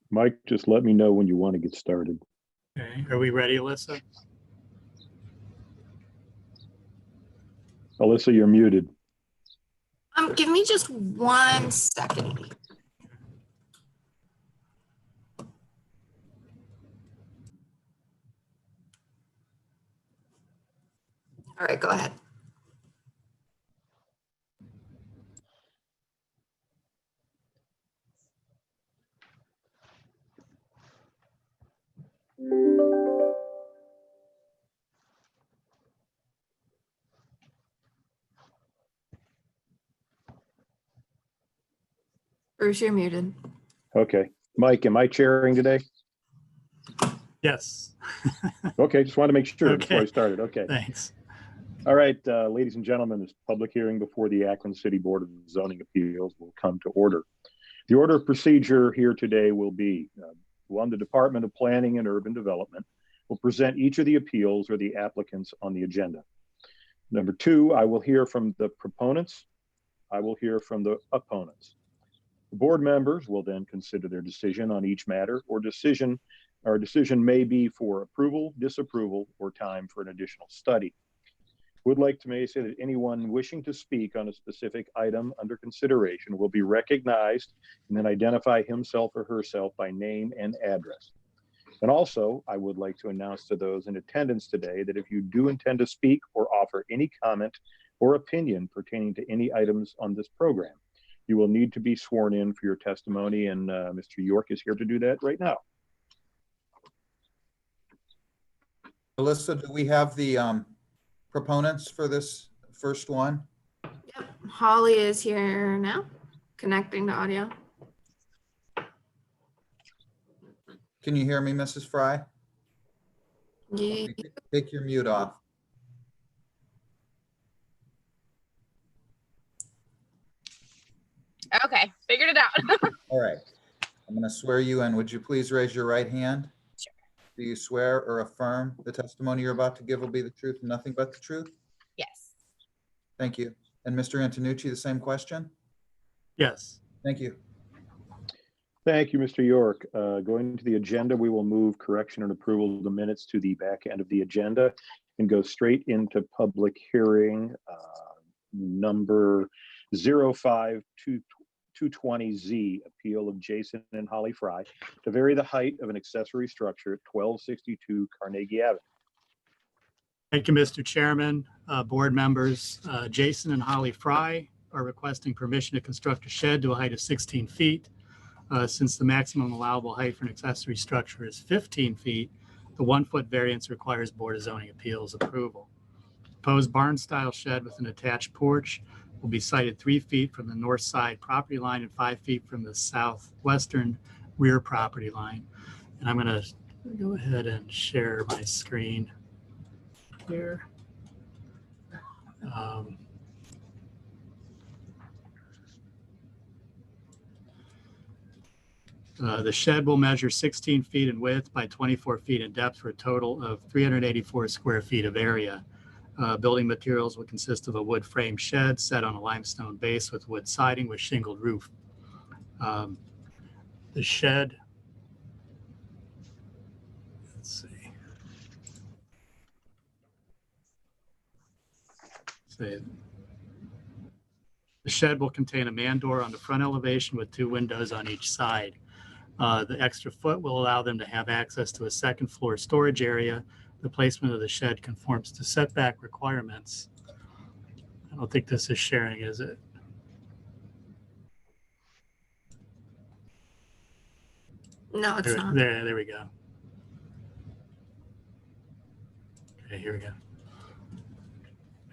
Mike, just let me know when you want to get started. Okay, are we ready, Alyssa? Alyssa, you're muted. Give me just 1 second. All right, go ahead. Bruce, you're muted. Okay. Mike, am I chairing today? Yes. Okay, just wanted to make sure before I Okay. started. Okay. Thanks. All right, ladies and gentlemen, this public hearing before the Akron City Board of Zoning Appeals will come to order. The order of procedure here today will be, one, the Department of Planning and Urban Development will present each of the appeals or the applicants on the agenda. Number 2, I will hear from the proponents. I will hear from the opponents. The board members will then consider their decision on each matter or decision. Our decision may be for approval, disapproval, or time for an additional study. Would like to say that anyone wishing to speak on a specific item under consideration will be recognized and then identify himself or herself by name and address. And also, I would like to announce to those in attendance today that if you do intend to speak or offer any comment or opinion pertaining to any items on this program, you will need to be sworn in for your testimony, and Mr. York is here to do that right now. Alyssa, do we have the proponents for this first one? Yep, Holly is here now, connecting to audio. Can you hear me, Mrs. Fry? Yeah. Take your mute off. Okay, figured it out. All right. I'm going to swear you in. Would you please raise your right hand? Sure. Do you swear or affirm the testimony you're about to give will be the truth and nothing but the truth? Yes. Thank you. And Mr. Antonucci, the same question? Yes. Thank you. Thank you, Mr. York. Going to the agenda, we will move correction and approval of the minutes to the back end of the agenda and go straight into public hearing number 05220Z, appeal of Jason and Holly Fry to vary the height of an accessory structure at 1262 Carnegie Avenue. Thank you, Mr. Chairman, board members. Jason and Holly Fry are requesting permission to construct a shed to a height of 16 feet. Since the maximum allowable height for an accessory structure is 15 feet, the 1-foot variance requires Board of Zoning Appeals approval. Proposed barn-style shed with an attached porch will be sited 3 feet from the north side property line and 5 feet from the southwestern rear property line. And I'm going to go ahead and share my screen here. The shed will measure 16 feet in width by 24 feet in depth for a total of 384 square feet of area. Building materials will consist of a wood frame shed set on a limestone base with wood siding with shingled roof. The shed, let's see. The shed will contain a man door on the front elevation with 2 windows on each side. The extra foot will allow them to have access to a second floor storage area. The placement of the shed conforms to setback requirements. I don't think this is sharing, is it? No, it's not. There we go. Okay, here we go.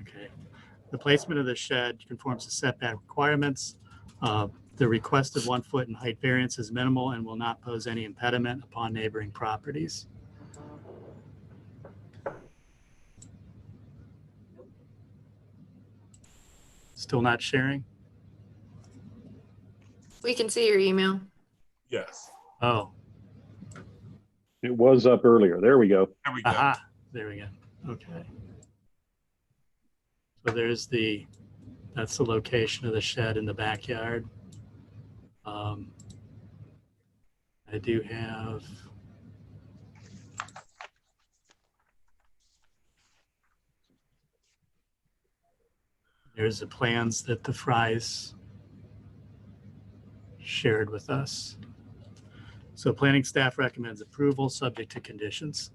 Okay. The placement of the shed conforms to setback requirements. The requested 1-foot in height variance is minimal and will not pose any impediment upon neighboring properties. Still not sharing? We can see your email. Yes. Oh, It was up earlier. There we go. There we go. aha, there we go. Okay. So that's the location of the shed in the backyard. I do have there's the plans that the Fries shared with us. So planning staff recommends approval subject to conditions.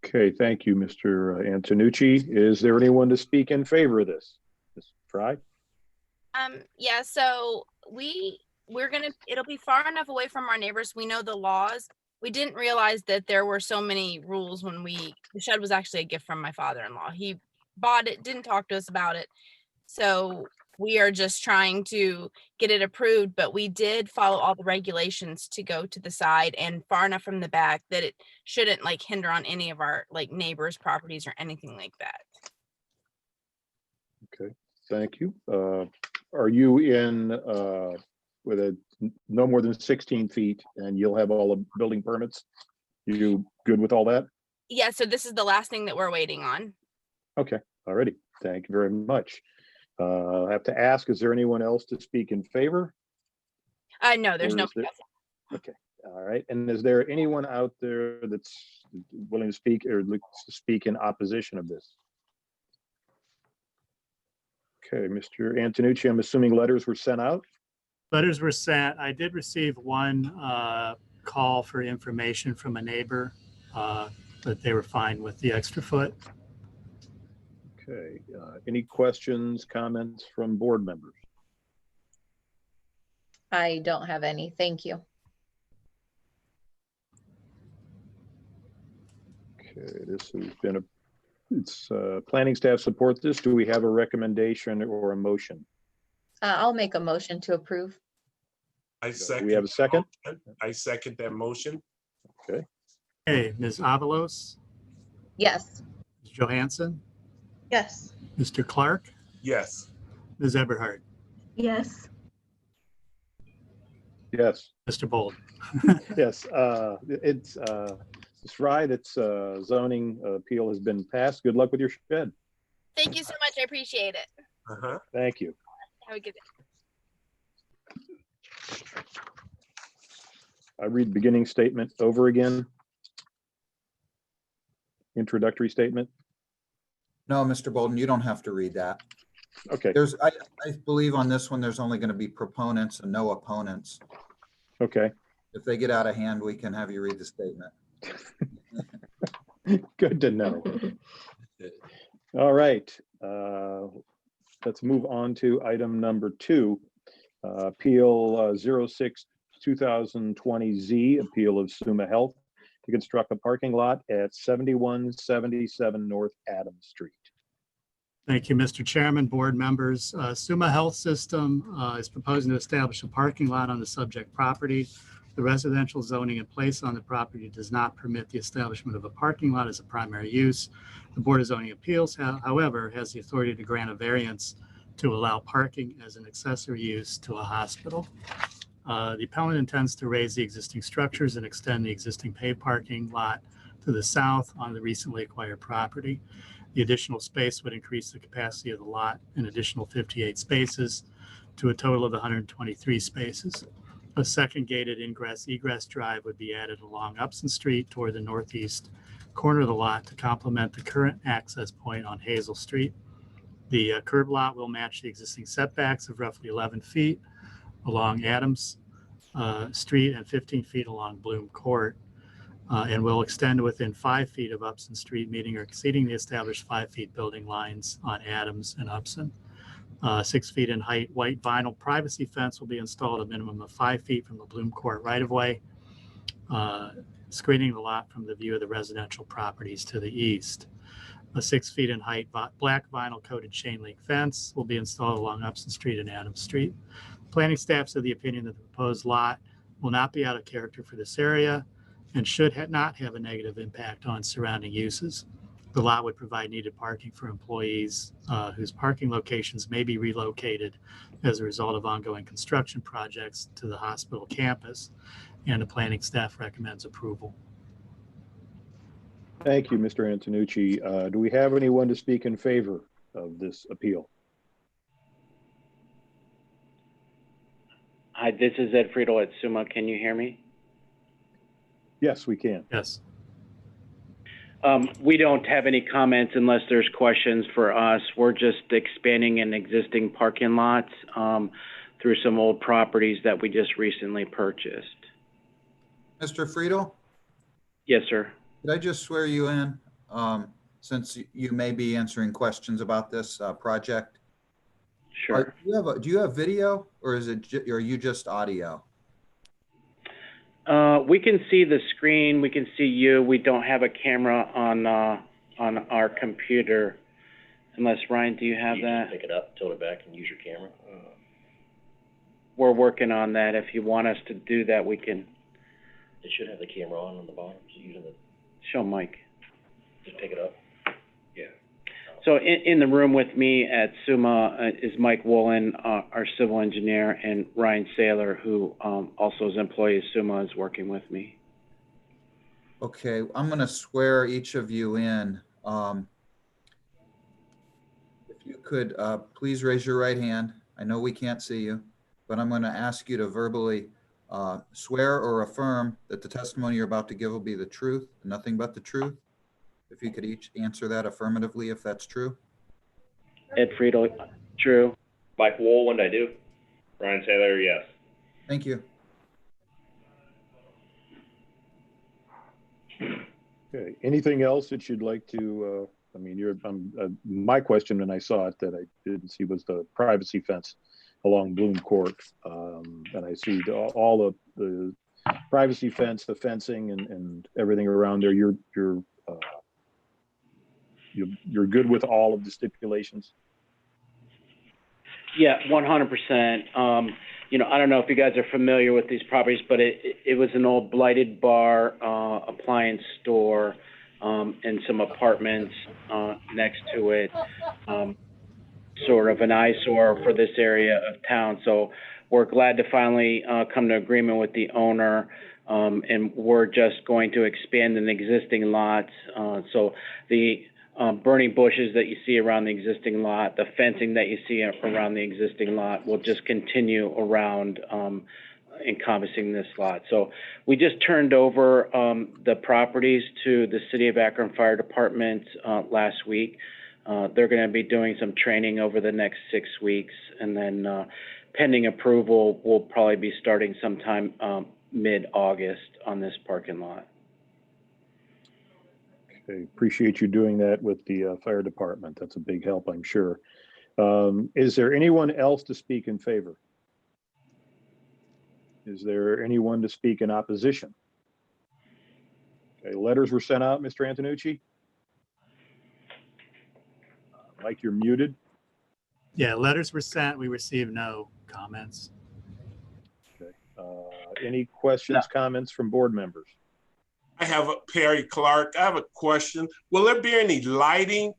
Okay, thank you, Mr. Antonucci. Is there anyone to speak in favor of this? Ms. Fry? Yeah, so it'll be far enough away from our neighbors. We know the laws. We didn't realize that there were so many rules when the shed was actually a gift from my father-in-law. He bought it, didn't talk to us about it. So we are just trying to get it approved, but we did follow all the regulations to go to the side and far enough from the back that it shouldn't like hinder on any of our like neighbors' properties or anything like that. Okay, thank you. Are you in with a no more than 16 feet and you'll have all the building permits? You good with all that? Yeah, so this is the last thing that we're waiting on. Okay, alrighty. Thank you very much. I have to ask, is there anyone else to speak in favor? No, there's Or no. is there- Okay, all right. And is there anyone out there that's willing to speak or looks to speak in opposition of this? Okay, Mr. Antonucci, I'm assuming letters were sent out? Letters were sent. I did receive one call for information from a neighbor, but they were fine with the extra foot. Okay, any questions, comments from board members? I don't have any. Thank you. Okay, this has been planning staff support this. Do we have a recommendation or a motion? I'll make a motion to approve. I Do second. we have a second? I second that motion. Okay, Hey, Ms. Avalos, Yes. Ms. Johansson, Yes. Mr. Clark, Yes. Ms. Eberhard, Yes. yes, Mr. Bold. yes. It's right. It's zoning appeal has been passed. Good luck with your shed. Thank you so much. I appreciate it. Uh-huh. Thank you. Have a good day. I read beginning statement over again. Introductory statement. No, Mr. Bolden, you don't have to read that. Okay, I believe on this one, there's only going to be proponents and no opponents. okay. If they get out of hand, we can have you read the statement. Good to know. All right. Let's move on to item number 2. Appeal 06-2020Z, appeal of Zuma Health to construct a parking lot at 7177 North Adams Street. Thank you, Mr. Chairman, board members. Zuma Health System is proposing to establish a parking lot on the subject property. The residential zoning in place on the property does not permit the establishment of a parking lot as a primary use. The Board of Zoning Appeals, however, has the authority to grant a variance to allow parking as an accessory use to a hospital. The appellant intends to raise the existing structures and extend the existing paved parking lot to the south on the recently acquired property. The additional space would increase the capacity of the lot an additional 58 spaces to a total of 123 spaces. A second gated ingress-egress drive would be added along Upson Street toward the northeast corner of the lot to complement the current access point on Hazel Street. The curb lot will match the existing setbacks of roughly 11 feet along Adams Street and 15 feet along Bloom Court, and will extend to within 5 feet of Upson Street, meeting or exceeding the established 5 feet building lines on Adams and Upson. 6 feet in height white vinyl privacy fence will be installed a minimum of 5 feet from the Bloom Court right-of-way, screening the lot from the view of the residential properties to the east. A 6 feet in height black vinyl coated chain link fence will be installed along Upson Street and Adams Street. Planning staff's of the opinion that the proposed lot will not be out of character for this area and should not have a negative impact on surrounding uses. The lot would provide needed parking for employees whose parking locations may be relocated as a result of ongoing construction projects to the hospital campus, and the planning staff recommends approval. Thank you, Mr. Antonucci. Do we have anyone to speak in favor of this appeal? Hi, this is Ed Friedel at Zuma. Can you hear me? Yes, we can. Yes. We don't have any comments unless there's questions for us. We're just expanding an existing parking lot through some old properties that we just recently purchased. Mr. Friedel, Yes, sir. could I just swear you in, since you may be answering questions about this project? Sure. Do you have video, or are you just audio? We can see the screen. We can see you. We don't have a camera on our computer. Unless, Ryan, do you have that? Pick it up, tilt it back, and use your camera. We're working on that. If you want us to do that, we can. It should have the camera on the bottom. So using the, Show Mike. just pick it up. Yeah. So in the room with me at Zuma is Mike Woolen, our civil engineer, and Ryan Saylor, who also is an employee of Zuma, is working with me. Okay, I'm going to swear each of you in. If you could please raise your right hand. I know we can't see you, but I'm going to ask you to verbally swear or affirm that the testimony you're about to give will be the truth, nothing but the truth. If you could each answer that affirmatively, if that's true. Ed Friedel, true. Mike Woolwind, I do. Ryan Taylor, yes. Thank you. Okay. Anything else that you'd like to, I mean, my question when I saw it that I didn't see was the privacy fence along Bloom Court. And I see all of the privacy fence, the fencing and everything around there. You're good with all of the stipulations? Yeah, 100%. You know, I don't know if you guys are familiar with these properties, but it was an old blighted bar, appliance store, and some apartments next to it. Sort of an eyesore for this area of town. So we're glad to finally come to agreement with the owner. And we're just going to expand an existing lot. So the burning bushes that you see around the existing lot, the fencing that you see around the existing lot will just continue around encompassing this lot. So we just turned over the properties to the City of Akron Fire Department last week. They're going to be doing some training over the next 6 weeks, and then pending approval, we'll probably be starting sometime mid-August on this parking lot. Okay. Appreciate you doing that with the fire department. That's a big help, I'm sure. Is there anyone else to speak in favor? Is there anyone to speak in opposition? Okay, letters were sent out, Mr. Antonucci. Mike, you're muted. Yeah, letters were sent. We received no comments. Okay. Any questions, comments from board members? I have Perry Clark. I have a question. Will there be any lighting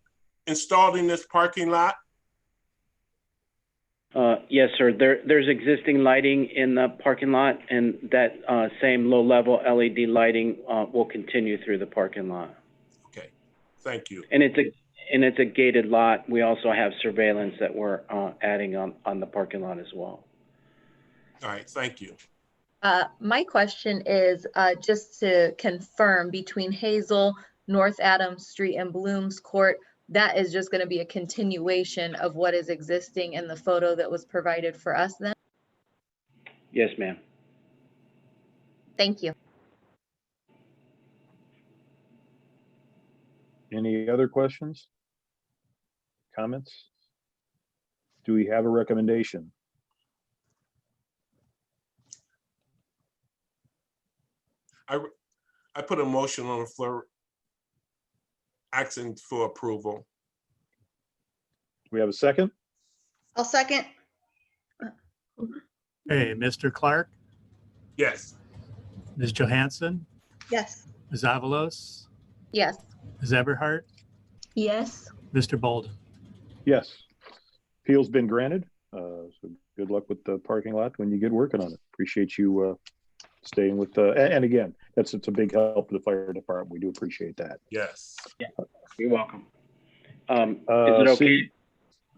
installed in this parking lot? Yes, sir. There's existing lighting in the parking lot, and that same low-level LED lighting will continue through the parking lot. Okay, thank you. And it's a gated lot. We also have surveillance that we're adding on the parking lot as well. All right, thank you. My question is just to confirm between Hazel, North Adams Street and Bloom's Court, that is just going to be a continuation of what is existing in the photo that was provided for us then? Yes, ma'am. Thank you. Any other questions? Comments? Do we have a recommendation? I put a motion on the floor asking for approval. Do we have a second? I'll second. Hey, Mr. Clark, Yes. Ms. Johansson, Yes. Ms. Avalos, Yes. Ms. Eberhardt, Yes. Mr. Bolden. Yes. Appeal's been granted. So good luck with the parking lot when you get working on it. Appreciate you staying with and again, it's a big help to the fire department. We do appreciate that. Yes. Yeah, you're welcome. Is it okay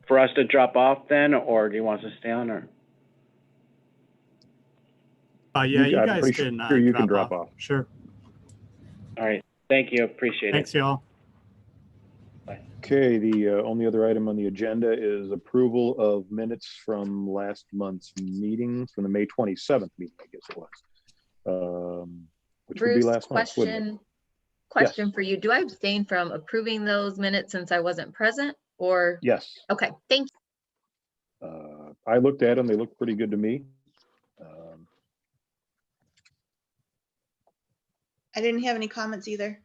for us to drop off then, or do you want us to stay on? Or Yeah, you I'm guys pretty can sure you can drop off. Sure. All right, thank you, appreciate it. Thanks, y'all. Okay, the only other item on the agenda is approval of minutes from last month's meeting, from the May 27th meeting, I guess it was. Which would be Bruce, last month, wouldn't it? question for you. Do I abstain from approving those minutes since I wasn't present or? Yes. Okay, thank you. I looked at them, they look pretty good to me. I didn't have any comments either.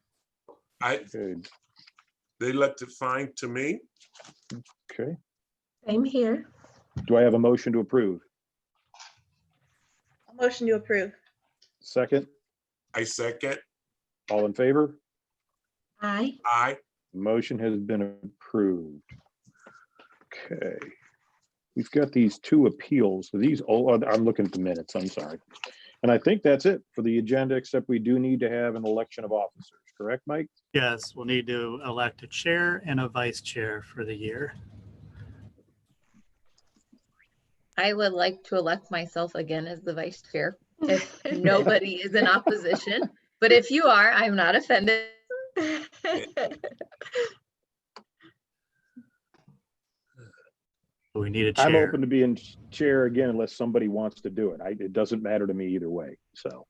Okay. They looked it fine to me. Okay. Same here. Do I have a motion to approve? A motion to approve. Second, I second. all in favor? Aye. Aye. Motion has been approved. Okay. We've got these two appeals. These, I'm looking at the minutes, I'm sorry. And I think that's it for the agenda, except we do need to have an election of officers, correct, Mike? Yes, we'll need to elect a chair and a vice chair for the year. I would like to elect myself again as the vice chair if nobody is in opposition. But if you are, I'm not offended. We need a I'm chair. open to being chair again unless somebody wants to do it. It doesn't matter to me either way. So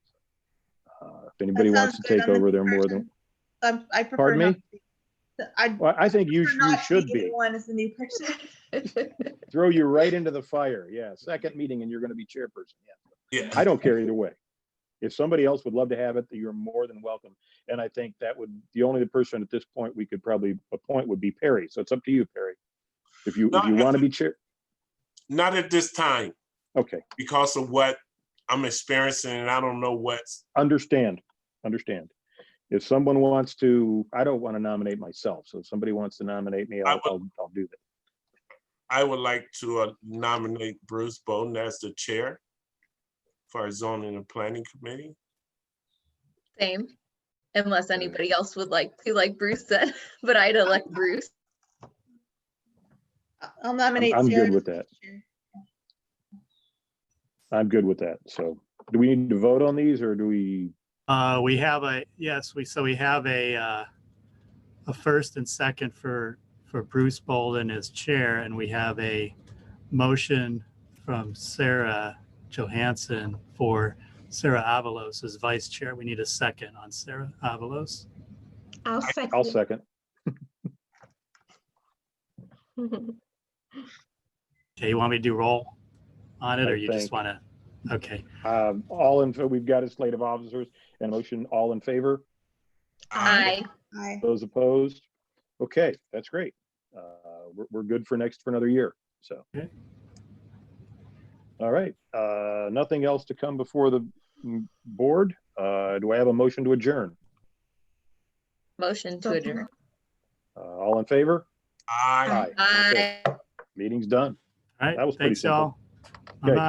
if anybody That wants to sounds good. take I'm a over, new they're more person. than, I prefer pardon not me? to be- I Well, I think you prefer not to should be. One as the new person. Throw you right into the fire. Yeah, second meeting and you're going to be chairperson. Yeah. Yeah. I don't care either way. If somebody else would love to have it, you're more than welcome. And I think that would, the only person at this point we could probably appoint would be Perry. So it's up to you, Perry. If you want to be chair. Not at this time Okay. because of what I'm experiencing, and I don't know what's. Understand. If someone wants to, I don't want to nominate myself. So if somebody wants to nominate me, I'll do that. I would like to nominate Bruce Bowden as the chair for our zoning and planning committee. Same, unless anybody else would like to, like Bruce said, but I'd elect Bruce. I'll nominate I'm Sarah good with as that. chair. I'm good with that. So do we need to vote on these or do we? We have a, yes, we have a first and second for Bruce Bolden as chair, and we have a motion from Sarah Johansson for Sarah Avalos as vice chair. We need a second on Sarah Avalos. I'll second. I'll second. Okay, you want me to do roll on it, or you just think. want to? Okay. We've got a slate of officers and motion, all in favor? Aye. Aye. Those opposed? Okay, that's great. We're good for another year. So. Okay. All right. Nothing else to come before the board. Do I have a motion to adjourn? Motion to adjourn. All in favor? Aye. Okay. Aye. Meeting's done. All right. That was pretty Thanks, y'all. Okay. Bye-bye.